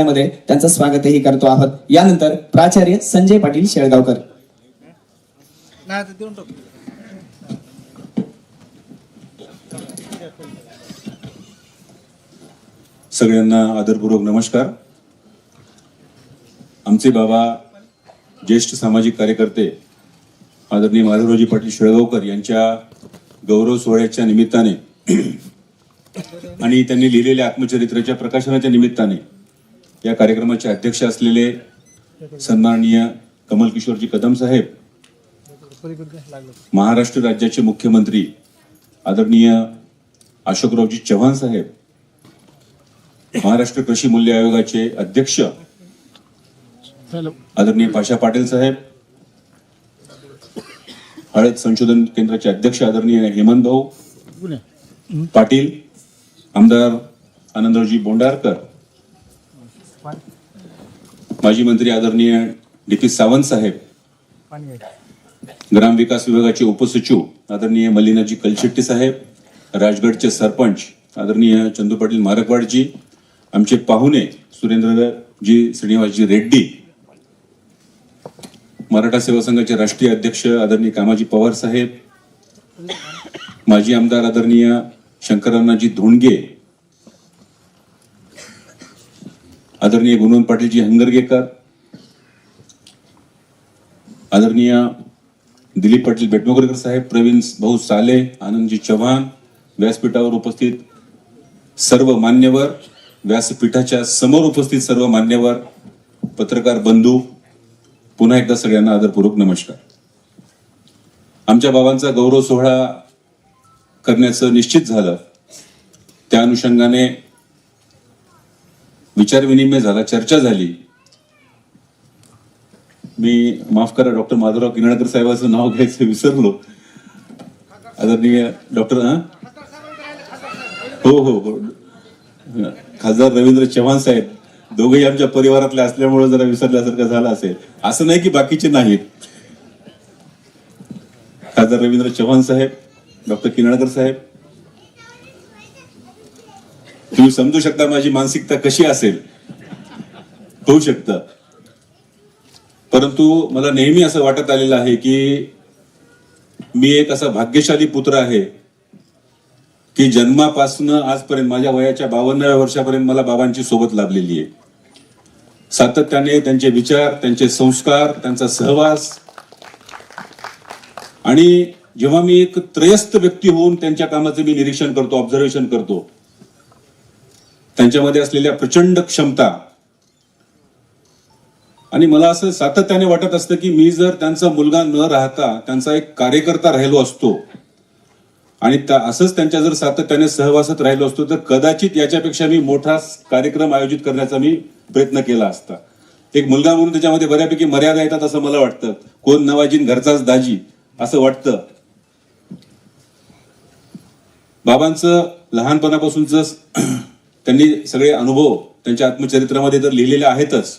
मध्ये त्यांचं स्वागतही करतो आहोत. यानंतर प्राचार्य संजय पाटील शेळगावकर. सगळ्यांना आदरपूर्वक नमस्कार. आमचे बाबा ज्येष्ठ सामाजिक कार्यकर्ते आदरणीय माधवरावजी पाटील शेळगावकर यांच्या गौरव सोहळ्याच्या निमित्ताने आणि त्यांनी लिहिलेल्या आत्मचरित्राच्या प्रकाशनाच्या निमित्ताने या कार्यक्रमाचे अध्यक्ष असलेले सन्माननीय कमल किशोरजी कदम साहेब, महाराष्ट्र राज्याचे मुख्यमंत्री आदरणीय अशोकरावजी चव्हाण साहेब, महाराष्ट्र कृषी मूल्य आयोगाचे अध्यक्ष आदरणीय पाशा पाटील साहेब, हळद संशोधन केंद्राचे अध्यक्ष आदरणीय हेमंत भाऊ पाटील, आमदार आनंदरावजी बोंडारकर, माजी मंत्री आदरणीय डी.पी. सावंत साहेब, ग्रामविकास विभागाचे उपसचिव आदरणीय मल्लिनाजी कलशेट्टी साहेब, राजगडचे सरपंच आदरणीय चंदू पाटील मारकवाडजी, आमचे पाहुणे सुरेंद्रजी श्रीनिवासजी रेड्डी, मराठा सेवा संघाचे राष्ट्रीय अध्यक्ष आदरणीय कामाजी पवार साहेब, माजी आमदार आदरणीय शंकररावजी धोंडगे, आदरणीय गुणवंत पाटीलजी हंगरगेकर, आदरणीय दिलीप पाटील बेटमोगरेकर साहेब, प्रवीण भाऊ साले, आनंदजी चव्हाण, व्यासपीठावर उपस्थित सर्व मान्यवर, व्यासपीठाच्या समोर उपस्थित सर्व मान्यवर, पत्रकार बंधू, पुन्हा एकदा सगळ्यांना आदरपूर्वक नमस्कार. आमच्या बाबांचा गौरव सोहळा करण्याचं निश्चित झालं. त्या अनुषंगाने विचारविनिमय झाला, चर्चा झाली. मी माफ करा, डॉक्टर माधवराव किनाळकर साहेबांचं नाव घ्यायचं विसरलो. आदरणीय डॉक्टर हो खासदार रवींद्र चव्हाण साहेब, दोघेही आमच्या परिवारातले असल्यामुळे जरा विसरल्यासारखं झालं असेल. असं नाही की बाकीचे नाहीत. खासदार रवींद्र चव्हाण साहेब, डॉक्टर किनाळकर साहेब, तुम्ही समजू शकता माझी मानसिकता कशी असेल, होऊ शकतं. परंतु मला नेहमी असं वाटत आलेलं आहे की मी एक असा भाग्यशाली पुत्र आहे की जन्मापासून आजपर्यंत माझ्या वयाच्या 52व्या वर्षापर्यंत मला बाबांची सोबत लाभलेली आहे. सातत्याने त्यांचे विचार, त्यांचे संस्कार, त्यांचा सहवास, आणि जेव्हा मी एक त्रयस्थ व्यक्ती होऊन त्यांच्या कामाचे मी निरीक्षण करतो, ऑब्झर्वेशन करतो, त्यांच्यामध्ये असलेल्या प्रचंड क्षमता, आणि मला असं सातत्याने वाटत असतं की मी जर त्यांचा मुलगा न राहता त्यांचा एक कार्यकर्ता राहिलो असतो आणि असंच त्यांच्या जर सातत्याने सहवासात राहिलो असतो तर कदाचित याच्यापेक्षा मी मोठा कार्यक्रम आयोजित करण्याचा मी प्रयत्न केला असता. एक मुलगा म्हणून त्याच्यामध्ये बऱ्यापैकी मर्यादा येतात असं मला वाटतं. कोण नवाजीन घरचाच दाजी असं वाटतं. बाबांचं लहानपणापासूनच त्यांनी सगळे अनुभव त्यांच्या आत्मचरित्रामध्ये तर लिहिलेले आहेतच,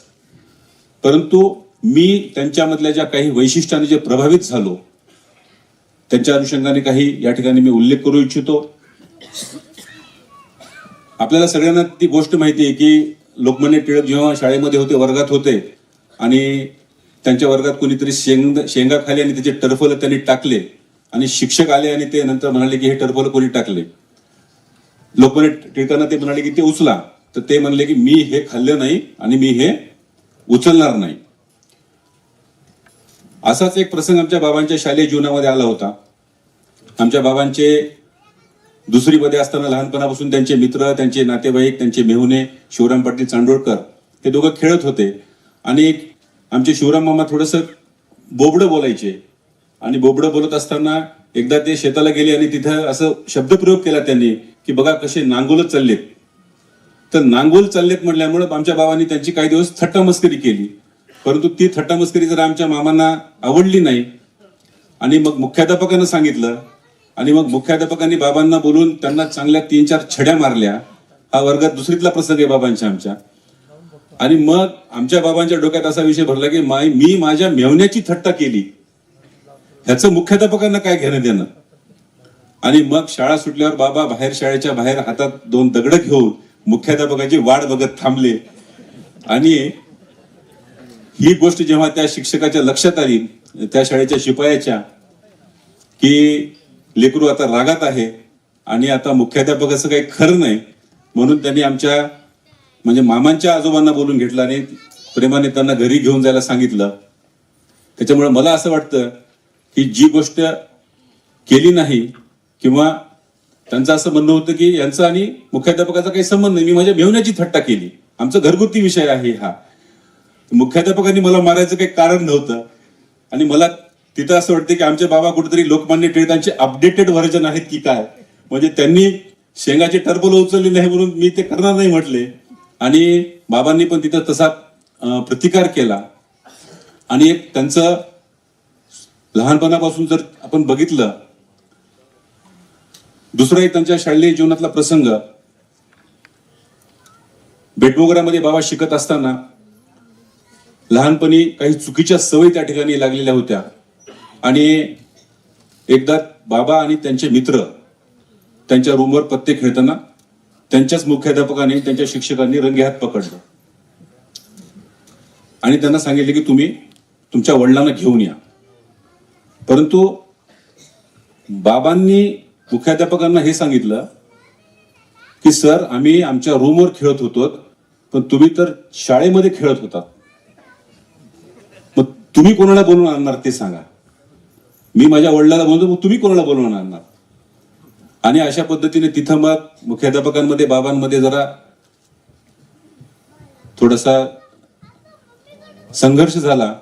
परंतु मी त्यांच्यामधल्या ज्या काही वैशिष्ट्याने जे प्रभावित झालो त्यांच्या अनुषंगाने काही या ठिकाणी मी उल्लेख करू इच्छितो. आपल्याला सगळ्यांना ती गोष्ट माहिती आहे की लोकमान्य टिळक जेव्हा शाळेमध्ये होते, वर्गात होते, आणि त्यांच्या वर्गात कोणीतरी शेंगा खाली आणि त्याचे टरफल त्यांनी टाकले, आणि शिक्षक आले आणि ते नंतर म्हणाले की हे टरफल कोणी टाकले. लोकमान्य टिळकांना ते म्हणाले की ते उचला, तर ते म्हणले की मी हे खाल्लं नाही आणि मी हे उचलणार नाही. असाच एक प्रसंग आमच्या बाबांच्या शालेय जीवनामध्ये आला होता. आमच्या बाबांचे दुसरीमध्ये असताना लहानपणापासून त्यांचे मित्र, त्यांचे नातेवाईक, त्यांचे मेहुणे शिवराम पाटील चांडोळकर ते दोघं खेळत होते, आणि आमचे शिवराम मामा थोडंसं बोबडं बोलायचे, आणि बोबडं बोलत असताना एकदा ते शेताला गेले आणि तिथं असं शब्दप्रयोग केला त्यांनी की बघा कसे नांगोलच चाललेत. तर नांगोल चाललेत म्हटल्यामुळे आमच्या बाबांनी त्यांची काही दिवस थट्टामस्करी केली, परंतु ती थट्टामस्करी जर आमच्या मामांना आवडली नाही, आणि मग मुख्याध्यापकांना सांगितलं, आणि मग मुख्याध्यापकांनी बाबांना बोलून त्यांना चांगल्या 3-4 छड्या मारल्या. हा वर्गात दुसरीतला प्रसंग आहे बाबांच्या आमच्या. आणि मग आमच्या बाबांच्या डोक्यात असा विषय भरला की मी माझ्या मेवण्याची थट्टा केली, ह्याचं मुख्याध्यापकांना काय घेणं देणं. आणि मग शाळा सुटल्यावर बाबा बाहेर शाळेच्या बाहेर हातात 2 दगड घेऊन मुख्याध्यापकाची वाट बघत थांबले आणि ही गोष्ट जेव्हा त्या शिक्षकाच्या लक्षात आली, त्या शाळेच्या शिपायाच्या, की लेकरू आता रागात आहे आणि आता मुख्याध्यापकाचं काही खरं नाही, म्हणून त्यांनी आमच्या म्हणजे मामांच्या आजोबांना बोलून घेतलं आणि प्रेमाने त्यांना घरी घेऊन जायला सांगितलं. त्याच्यामुळे मला असं वाटतं की जी गोष्ट केली नाही किंवा त्यांचं असं म्हणणं होतं की यांचा आणि मुख्याध्यापकाचा काही संबंध नाही, मी माझ्या मेहुण्याची थट्टा केली, आमचा घरगुती विषय आहे हा, मुख्याध्यापकांनी मला मारायचं काही कारण नव्हतं. आणि मला तिथं असं वाटतं की आमचे बाबा कुठेतरी लोकमान्य टिळकांचे अपडेटेड व्हर्जन आहेत की काय, म्हणजे त्यांनी शेंगाची टरबोल उचलली नाही म्हणून मी ते करणार नाही म्हटले. आणि बाबांनी पण तिथं तसा प्रतिकार केला. आणि एक त्यांचं लहानपणापासून जर आपण बघितलं, दुसरा एक त्यांच्या शालेय जीवनातला प्रसंग, बेटमोगरामध्ये बाबा शिकत असताना लहानपणी काही चुकीच्या सवयी त्या ठिकाणी लागलेल्या होत्या. आणि एकदा बाबा आणि त्यांचे मित्र त्यांच्या रूमवर पत्ते खेळताना त्यांच्याच मुख्याध्यापकाने, त्यांच्या शिक्षकांनी रंगेहात पकडलं आणि त्यांना सांगितले की तुम्ही तुमच्या वडिलांना घेऊन या. परंतु बाबांनी मुख्याध्यापकांना हे सांगितलं की सर, आम्ही आमच्या रूमवर खेळत होतो, पण तुम्ही तर शाळेमध्ये खेळत होता, मग तुम्ही कोणाला बोलवून आणणार ते सांगा. मी माझ्या वडिलांना बोलतो, मग तुम्ही कोणाला बोलवून आणणार. आणि अशा पद्धतीने तिथं मग मुख्याध्यापकांमध्ये बाबांमध्ये जरा थोडासा संघर्ष झाला.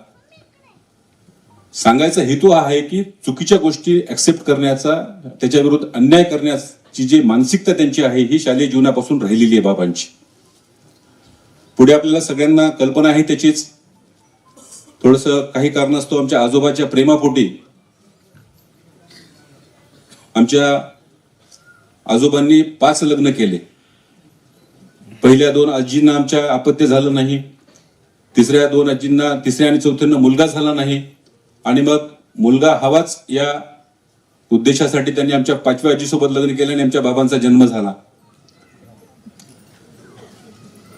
सांगायचा हेतू हा आहे की चुकीच्या गोष्टी ऍक्सेप्ट करण्याचा, त्याच्या विरुद्ध अन्याय करण्याची जी मानसिकता त्यांची आहे ही शालेय जीवनापासून राहिलेली आहे बाबांची. पुढे आपल्याला सगळ्यांना कल्पना आहे त्याचीच. थोडस काही कारणास्तव आमच्या आजोबाच्या प्रेमापोटी आमच्या आजोबांनी 5 लग्न केले. पहिल्या 2 आजींना आमच्या अपत्य झालं नाही, तिसऱ्या 2 आजींना, तिसऱ्या आणि चौथ्यांना मुलगा झाला नाही. आणि मग मुलगा हवाच या उद्देशासाठी त्यांनी आमच्या 5व्या आजीसोबत लग्न केलं आणि आमच्या बाबांचा जन्म झाला.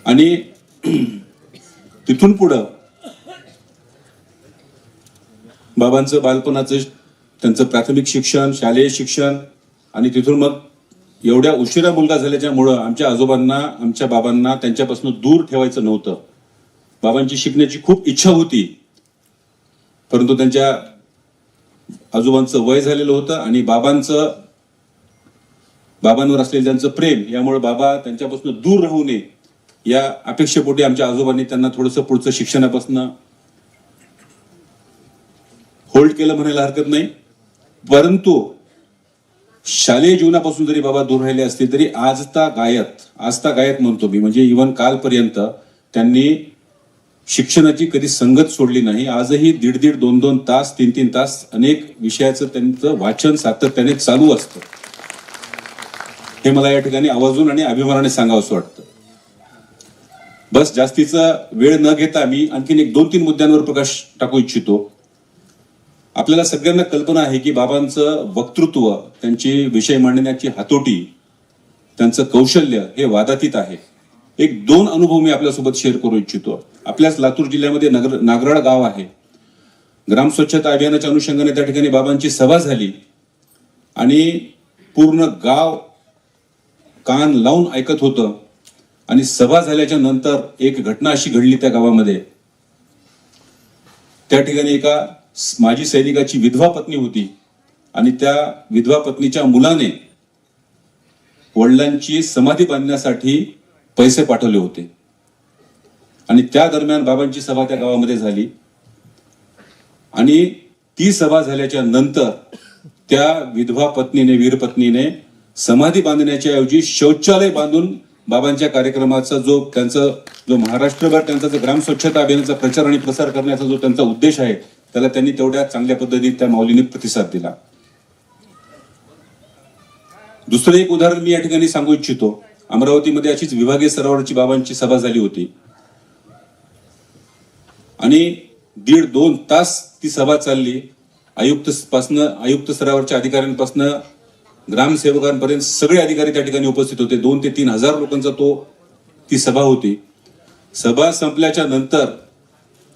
आणि तिथून पुढं बाबांचं बालपणाचं, त्यांचं प्राथमिक शिक्षण, शालेय शिक्षण, आणि तिथून मग एवढ्या उशिरा मुलगा झाल्याच्यामुळं आमच्या आजोबांना, आमच्या बाबांना त्यांच्यापासून दूर ठेवायचं नव्हतं. बाबांची शिकण्याची खूप इच्छा होती, परंतु त्यांच्या आजोबांचं वय झालेलं होतं आणि बाबांवर असलेलं त्यांचं प्रेम, यामुळे बाबा त्यांच्यापासून दूर राहू नये या अपेक्षेपोटी आमच्या आजोबांनी त्यांना थोडंसं पुढचं शिक्षणापासून होल्ड केलं म्हणायला हरकत नाही. परंतु शालेय जीवनापासून जरी बाबा दूर राहिले असते तरी आजतागायत म्हणतो मी, म्हणजे इव्हन कालपर्यंत त्यांनी शिक्षणाची कधी संगत सोडली नाही. आजही 1.5-1.5, 2-2 तास, 3-3 तास अनेक विषयाचं त्यांचं वाचन सातत्याने चालू असतं. हे मला या ठिकाणी आवर्जून आणि अभिमानाने सांगावंसं वाटतं. बस जास्तीचा वेळ न घेता मी आणखीन 1-2-3 मुद्द्यांवर प्रकाश टाकू इच्छितो. आपल्याला सगळ्यांना कल्पना आहे की बाबांचं वक्तृत्व, त्यांची विषय मांडण्याची हातोटी, त्यांचं कौशल्य हे वादातीत आहे. 1-2 अनुभव मी आपल्यासोबत शेअर करू इच्छितो. आपल्याच लातूर जिल्ह्यामध्ये नागराळ गाव आहे. ग्राम स्वच्छता अभियानाच्या अनुषंगाने त्या ठिकाणी बाबांची सभा झाली आणि पूर्ण गाव कान लावून ऐकत होतं. आणि सभा झाल्याच्या नंतर एक घटना अशी घडली त्या गावामध्ये. त्या ठिकाणी एका माजी सैनिकाची विधवा पत्नी होती आणि त्या विधवा पत्नीच्या मुलाने वडिलांची समाधी बांधण्यासाठी पैसे पाठवले होते. आणि त्या दरम्यान बाबांची सभा त्या गावामध्ये झाली आणि ती सभा झाल्याच्या नंतर त्या विधवा पत्नीने, वीर पत्नीने समाधी बांधण्याच्या ऐवजी शौचालय बांधून बाबांच्या कार्यक्रमाचा जो महाराष्ट्रभर त्यांचा जो ग्राम स्वच्छता अभियानाचा प्रचार आणि प्रसार करण्याचा जो त्यांचा उद्देश आहे त्याला त्यांनी तेवढ्या चांगल्या पद्धतीने त्या माऊलीने प्रतिसाद दिला. दुसरं एक उदाहरण मी या ठिकाणी सांगू इच्छितो. अमरावतीमध्ये अशीच विभागीय स्तरावरची बाबांची सभा झाली होती आणि 1.5-2 तास ती सभा चालली. आयुक्त स्तरावरच्या अधिकाऱ्यांपासून ग्रामसेवकांपर्यंत सगळे अधिकारी त्या ठिकाणी उपस्थित होते. 2,000 ते 3,000 लोकांचा ती सभा होती. सभा संपल्याच्या नंतर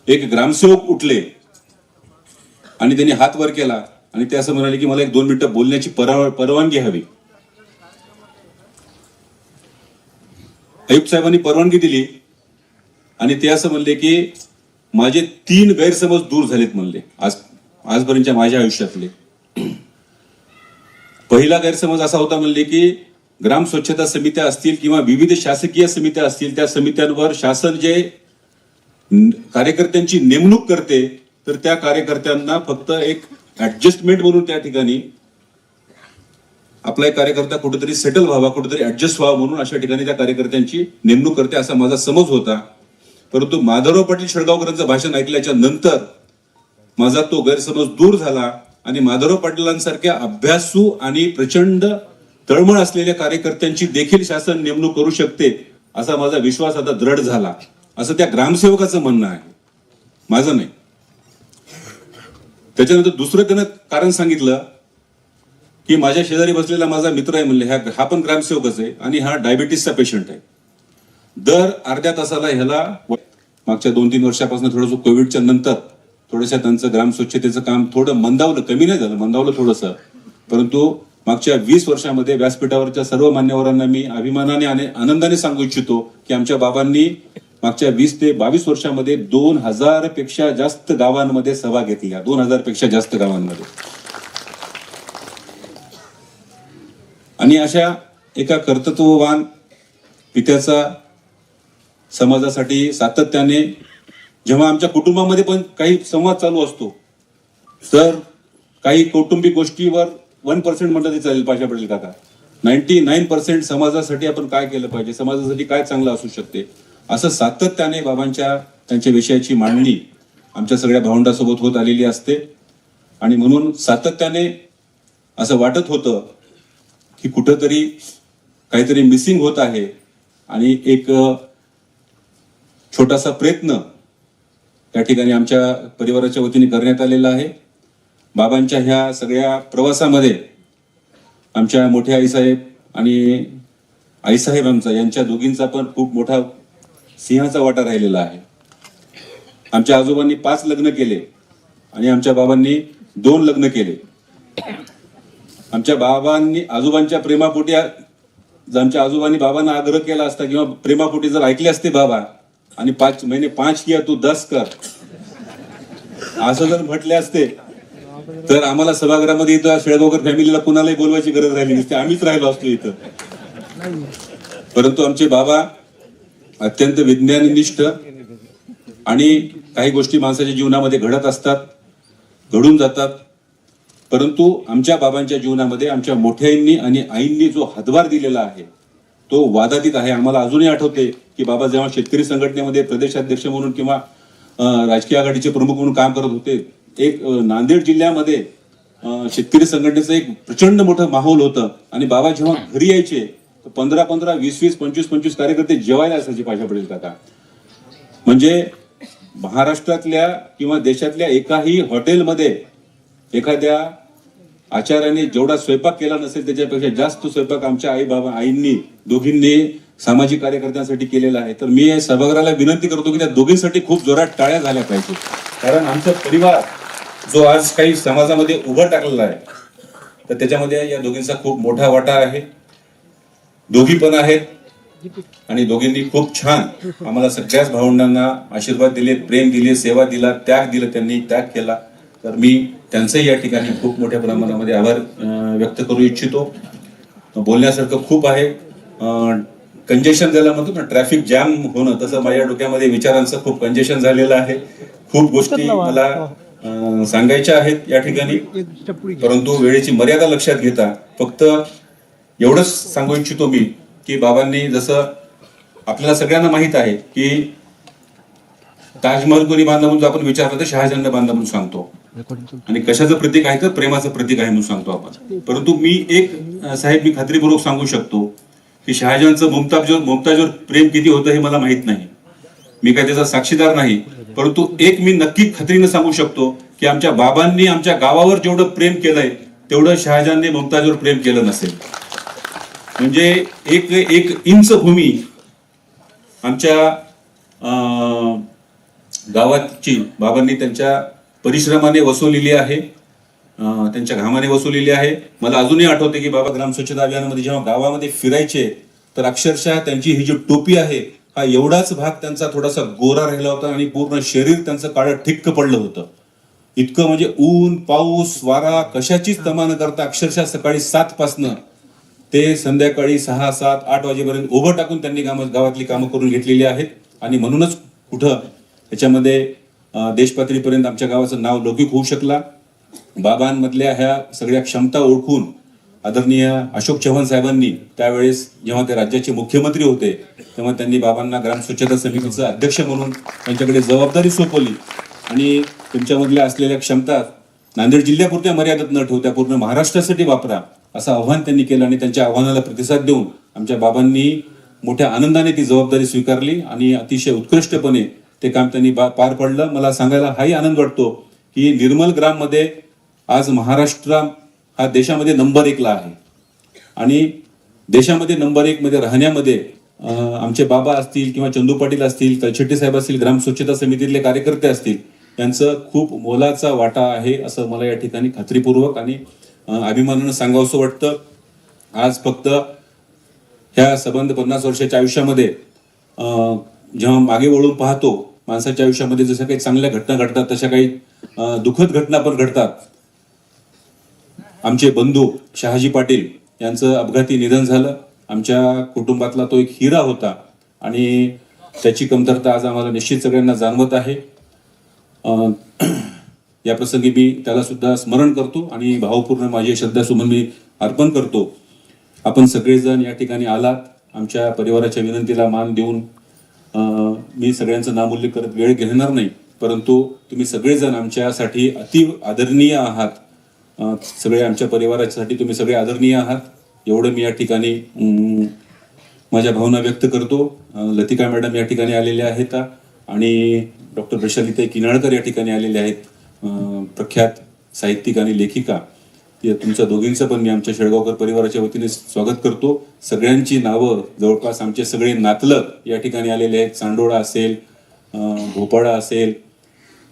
एक ग्रामसेवक उठले आणि त्यांनी हात वर केला आणि ते असं म्हणाले की मला 1-2 मिनिटं बोलण्याची परवानगी हवी. आयुक्त साहेबांनी परवानगी दिली आणि ते असं म्हणले की माझे 3 गैरसमज दूर झालेत म्हणले आजपर्यंतच्या माझ्या आयुष्यातले. पहिला गैरसमज असा होता म्हणले की ग्राम स्वच्छता समित्या असतील किंवा विविध शासकीय समित्या असतील त्या समित्यांवर शासन जे कार्यकर्त्यांची नेमणूक करते तर त्या कार्यकर्त्यांना फक्त एक ऍडजस्टमेंट म्हणून त्या ठिकाणी आपला एक कार्यकर्ता कुठेतरी सेटल व्हावा, कुठेतरी ऍडजस्ट व्हावा म्हणून अशा ठिकाणी त्या कार्यकर्त्यांची नेमणूक करते असा माझा समज होता. परंतु माधवराव पाटील शेळगावकरांचं भाषण ऐकल्याच्या नंतर माझा तो गैरसमज दूर झाला आणि माधवराव पाटीलांसारख्या अभ्यासू आणि प्रचंड तळमळ असलेल्या कार्यकर्त्यांची देखील शासन नेमणूक करू शकते असा माझा विश्वास आता दृढ झाला, असं त्या ग्रामसेवकाचं म्हणणं आहे, माझं नाही. त्याच्यानंतर दुसरं त्यानं कारण सांगितलं की माझ्या शेजारी बसलेला माझा मित्र आहे म्हणले, हा पण ग्रामसेवकच आहे आणि हा डायबिटीसचा पेशंट आहे. दर अर्ध्या तासाला ह्याला मागच्या 2-3 वर्षापासून थोडंसं कोविडच्या नंतर थोडंसं त्यांचं ग्राम स्वच्छतेचं काम थोडं मंदावलं, कमी नाही झालं, मंदावलं थोडंसं. परंतु मागच्या 20 वर्षामध्ये व्यासपीठावरच्या सर्व मान्यवरांना मी अभिमानाने आणि आनंदाने सांगू इच्छितो की आमच्या बाबांनी मागच्या 20 ते 22 वर्षामध्ये 2000 पेक्षा जास्त गावांमध्ये सभा घेतल्या, 2000 पेक्षा जास्त गावांमध्ये. आणि अशा एका कर्तृत्ववान पित्याचा समाजासाठी सातत्याने जेव्हा आमच्या कुटुंबामध्ये पण काही संवाद चालू असतो तर काही कौटुंबिक गोष्टीवर 1% म्हटलं तरी चालेल पाशा पटेल काका, 99% समाजासाठी आपण काय केलं पाहिजे, समाजासाठी काय चांगलं असू शकते, असं सातत्याने बाबांच्या त्यांच्या विषयाची मांडणी आमच्या सगळ्या भावंडासोबत होत आलेली असते. आणि म्हणून सातत्याने असं वाटत होतं की कुठंतरी काहीतरी मिसिंग होत आहे आणि एक छोटासा प्रयत्न त्या ठिकाणी आमच्या परिवाराच्या वतीने करण्यात आलेला आहे. बाबांच्या ह्या सगळ्या प्रवासामध्ये आमच्या मोठ्या आईसाहेब आणि आईसाहेब आमचा यांच्या दोघींचा पण खूप मोठा सिंहाचा वाटा राहिलेला आहे. आमच्या आजोबांनी 5 लग्न केले आणि आमच्या बाबांनी 2 लग्न केले. आमच्या बाबांनी आजोबांच्या प्रेमापोटी आमच्या आजोबांनी बाबांना आग्रह केला असता किंवा प्रेमापोटी जर ऐकले असते बाबा आणि 5 महिने 5 किया तू 10 कर असं जर म्हटले असते तर आम्हाला सभागृहामध्ये इथं शेळगावकर फॅमिलीला कुणालाही बोलवायची गरज राहिली नसते, आम्हीच राहिलो असतो इथं. परंतु आमचे बाबा अत्यंत विज्ञाननिष्ठ आणि काही गोष्टी माणसाच्या जीवनामध्ये घडत असतात, घडून जातात. परंतु आमच्या बाबांच्या जीवनामध्ये आमच्या मोठ्यांनी आणि आईंनी जो हातभार दिलेला आहे तो वादातीत आहे. आम्हाला अजूनही आठवते की बाबा जेव्हा शेतकरी संघटनेमध्ये प्रदेशाध्यक्ष म्हणून किंवा राजकीय आघाडीचे प्रमुख म्हणून काम करत होते, एक नांदेड जिल्ह्यामध्ये शेतकरी संघटनेचं एक प्रचंड मोठं माहोल होतं आणि बाबा जेव्हा घरी यायचे तर 15-15, 20-20, 25-25 कार्यकर्ते जेवायला असायचे पाशा पटेल काका. म्हणजे महाराष्ट्रातल्या किंवा देशातल्या एकाही हॉटेलमध्ये एखाद्या आचार्याने जेवढा स्वयंपाक केला नसेल त्याच्यापेक्षा जास्त स्वयंपाक आमच्या आईंनी दोघींनी सामाजिक कार्यकर्त्यांसाठी केलेला आहे. तर मी या सभागृहाला विनंती करतो की त्या दोघींसाठी खूप जोरात टाळ्या झाल्या पाहिजे, कारण आमचा परिवार जो आज काही समाजामध्ये उभं टाकलेला आहे तर त्याच्यामध्ये या दोघींचा खूप मोठा वाटा आहे. दोघी पण आहेत आणि दोघींनी खूप छान आम्हाला सगळ्याच भावंडांना आशीर्वाद दिले, प्रेम दिले, सेवा दिला, त्याग दिला, त्यांनी त्याग केला. तर मी त्यांचंही या ठिकाणी खूप मोठ्या प्रमाणामध्ये आभार व्यक्त करू इच्छितो. बोलण्यासारखं खूप आहे. कंजेशन ज्याला म्हणतो ना, ट्रॅफिक जॅम होणं, तसं माझ्या डोक्यामध्ये विचारांचं खूप कंजेशन झालेलं आहे. खूप गोष्टी मला सांगायच्या आहेत या ठिकाणी, परंतु वेळेची मर्यादा लक्षात घेता फक्त एवढंच सांगू इच्छितो मी की बाबांनी जसं आपल्याला सगळ्यांना माहित आहे की ताजमहल कोणी बांधला म्हणून आपण विचारलं तर शहाजहानने बांधला म्हणून सांगतो आणि कशाचं प्रतीक आहे तर प्रेमाचं प्रतीक आहे म्हणून सांगतो आपण. परंतु मी एक साहेब मी खात्रीपूर्वक सांगू शकतो की शहाजहानचं मुमताजवर प्रेम किती होतं हे मला माहित नाही, मी काय त्याचा साक्षीदार नाही. परंतु एक मी नक्की खात्रीने सांगू शकतो की आमच्या बाबांनी आमच्या गावावर जेवढं प्रेम केलंय तेवढं शहाजहानने मुमताजवर प्रेम केलं नसेल. म्हणजे एक इंच भूमी आमच्या गावाची बाबांनी त्यांच्या परिश्रमाने वसवलेली आहे, त्यांच्या घामाने वसवलेली आहे. मला अजूनही आठवते की बाबा ग्राम स्वच्छता अभियानामध्ये जेव्हा गावामध्ये फिरायचे तर अक्षरशः त्यांची ही जी टोपी आहे हा एवढाच भाग त्यांचा थोडासा गोरा राहिला होता आणि पूर्ण शरीर त्यांचं काळं ठिक्क पडलं होतं. इतकं म्हणजे ऊन पाऊस वारा कशाचीच तमा न करता अक्षरशः सकाळी 7 पासनं ते संध्याकाळी 6, 7, 8 वाजेपर्यंत उभं टाकून त्यांनी गावातली कामं करून घेतलेली आहेत. आणि म्हणूनच कुठं त्याच्यामध्ये देशपातळीपर्यंत आमच्या गावाचं नाव लौकिक होऊ शकला. बाबांमधल्या ह्या सगळ्या क्षमता ओळखून आदरणीय अशोक चव्हाण साहेबांनी त्यावेळेस जेव्हा ते राज्याचे मुख्यमंत्री होते तेव्हा त्यांनी बाबांना ग्राम स्वच्छता समितीचा अध्यक्ष म्हणून त्यांच्याकडे जबाबदारी सोपवली आणि तुमच्यामधल्या असलेल्या क्षमता नांदेड जिल्ह्यापुरत्या मर्यादित न ठेवता पूर्ण महाराष्ट्रासाठी वापरा असं आव्हान त्यांनी केलं आणि त्यांच्या आव्हानाला प्रतिसाद देऊन आमच्या बाबांनी मोठ्या आनंदाने ती जबाबदारी स्वीकारली आणि अतिशय उत्कृष्टपणे ते काम त्यांनी पार पडलं. मला सांगायला हाही आनंद वाटतो की निर्मल ग्राम मध्ये आज महाराष्ट्र हा देशामध्ये नंबर 1 ला आहे आणि देशामध्ये नंबर 1 मध्ये राहण्यामध्ये आमचे बाबा असतील किंवा चंदू पाटील असतील, तलशेट्टी साहेब असतील, ग्राम स्वच्छता समितीतले कार्यकर्ते असतील, यांचं खूप मोलाचा वाटा आहे असं मला या ठिकाणी खात्रीपूर्वक आणि अभिमानानं सांगावंसं वाटतं. आज फक्त ह्या संबंध 50 वर्षाच्या आयुष्यामध्ये जेव्हा मागे वळून पाहतो माणसाच्या आयुष्यामध्ये जशा काही चांगल्या घटना घडतात तशा काही दुःखद घटना पण घडतात. आमचे बंधू शहाजी पाटील यांचं अपघाती निधन झालं. आमच्या कुटुंबातला तो एक हिरा होता आणि त्याची कमतरता आज आम्हाला निश्चित सगळ्यांना जाणवत आहे. या प्रसंगी मी त्याला सुद्धा स्मरण करतो आणि भावपूर्ण माझी श्रद्धासुमन मी अर्पण करतो. आपण सगळेजण या ठिकाणी आलात, आमच्या परिवाराच्या विनंतीला मान देऊन मी सगळ्यांचं नामोल्लेख करत वेळ घेणार नाही, परंतु तुम्ही सगळेजण आमच्यासाठी अति आदरणीय आहात. सगळे आमच्या परिवारासाठी तुम्ही सगळे आदरणीय आहात एवढं मी या ठिकाणी माझ्या भावना व्यक्त करतो. लतिका मॅडम या ठिकाणी आलेल्या आहेत आणि डॉक्टर वैशालीताई किनाळकर या ठिकाणी आलेले आहेत, प्रख्यात साहित्यिक आणि लेखिका. तुमच्या दोघींचं पण मी आमच्या शेळगावकर परिवाराच्या वतीने स्वागत करतो. सगळ्यांची नावं जवळपास आमचे सगळे नातलग या ठिकाणी आलेले आहेत. चांडोळा असेल, भोपाळा असेल,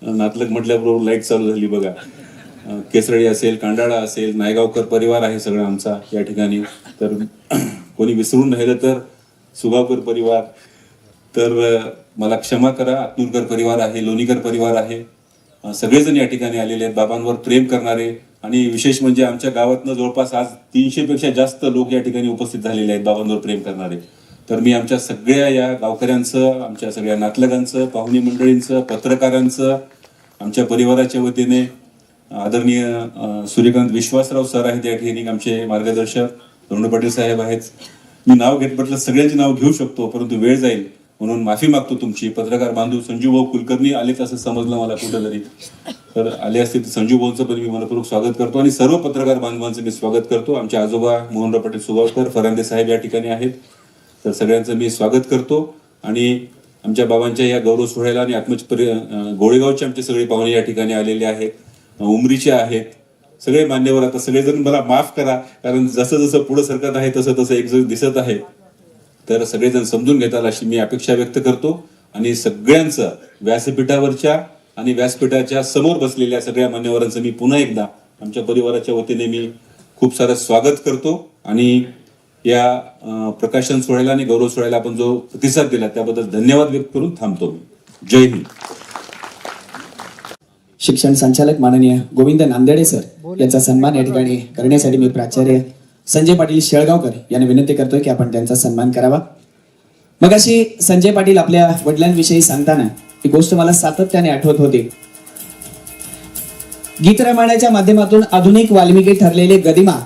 नातलग म्हटल्याबरोबर लाईट चालू झाली बघा, केसरळी असेल, कांडाळा असेल, नायगावकर परिवार आहे सगळा आमचा या ठिकाणी. तर कोणी विसरून राहिलं तर सुगावकर परिवार, तर मला क्षमा करा, आत्नूरकर परिवार आहे, लोणीकर परिवार आहे, सगळेजण या ठिकाणी आलेले आहेत. बाबांवर प्रेम करणारे आणि विशेष म्हणजे आमच्या गावातनं जवळपास आज 300 पेक्षा जास्त लोक या ठिकाणी उपस्थित झालेले आहेत बाबांवर प्रेम करणारे. तर मी आमच्या सगळ्या या गावकऱ्यांचं, आमच्या सगळ्या नातलगांचं, पाहुणी मंडळींचं, पत्रकारांचं, आमच्या परिवाराच्या वतीने आदरणीय सूर्यकांत विश्वासराव सर आहेत या ठिकाणी, आमचे मार्गदर्शक धोंडे पाटील साहेब आहेत. मी नाव घेत म्हटलं सगळ्यांची नाव घेऊ शकतो परंतु वेळ जाईल म्हणून माफी मागतो तुमची. पत्रकार बांधव संजू भाऊ कुलकर्णी आलेच असं समजलं मला कुठेतरी, तर आले असतील तर संजू भाऊंचं पण मी मनपूर्वक स्वागत करतो आणि सर्व पत्रकार बांधवांचं मी स्वागत करतो. आमचे आजोबा मोहनराव पाटील सुगावकर फरांदे साहेब या ठिकाणी आहेत, तर सगळ्यांचं मी स्वागत करतो. आणि आमच्या बाबांच्या या गौरव सोहळ्याला आणि गोळेगावचे आमचे सगळे पाहुणे या ठिकाणी आलेले आहेत, उमरीचे आहेत सगळे मान्यवर. आता सगळेजण मला माफ करा कारण जसं जसं पुढे सरकत आहे तसं तसं एक जण दिसत आहे, तर सगळेजण समजून घेताल अशी मी अपेक्षा व्यक्त करतो. आणि सगळ्यांचं व्यासपीठावरच्या आणि व्यासपीठाच्या समोर बसलेल्या सगळ्या मान्यवरांचं मी पुन्हा एकदा आमच्या परिवाराच्या वतीने मी खूप सारं स्वागत करतो. आणि या प्रकाशन सोहळ्याला आणि गौरव सोहळ्याला आपण जो प्रतिसाद दिला त्याबद्दल धन्यवाद व्यक्त करून थांबतो. जय हिंद. शिक्षण संचालक माननीय गोविंद नांदेडे सर यांचा सन्मान या ठिकाणी करण्यासाठी मी प्राचार्य संजय पाटील शेळगावकर यांना विनंती करतोय की आपण त्यांचा सन्मान करावा. मग अशी संजय पाटील आपल्या वडिलांविषयी सांगताना ही गोष्ट मला सातत्याने आठवत होती. गीत रामायणाच्या माध्यमातून आधुनिक वाल्मिकी ठरलेले गदिमा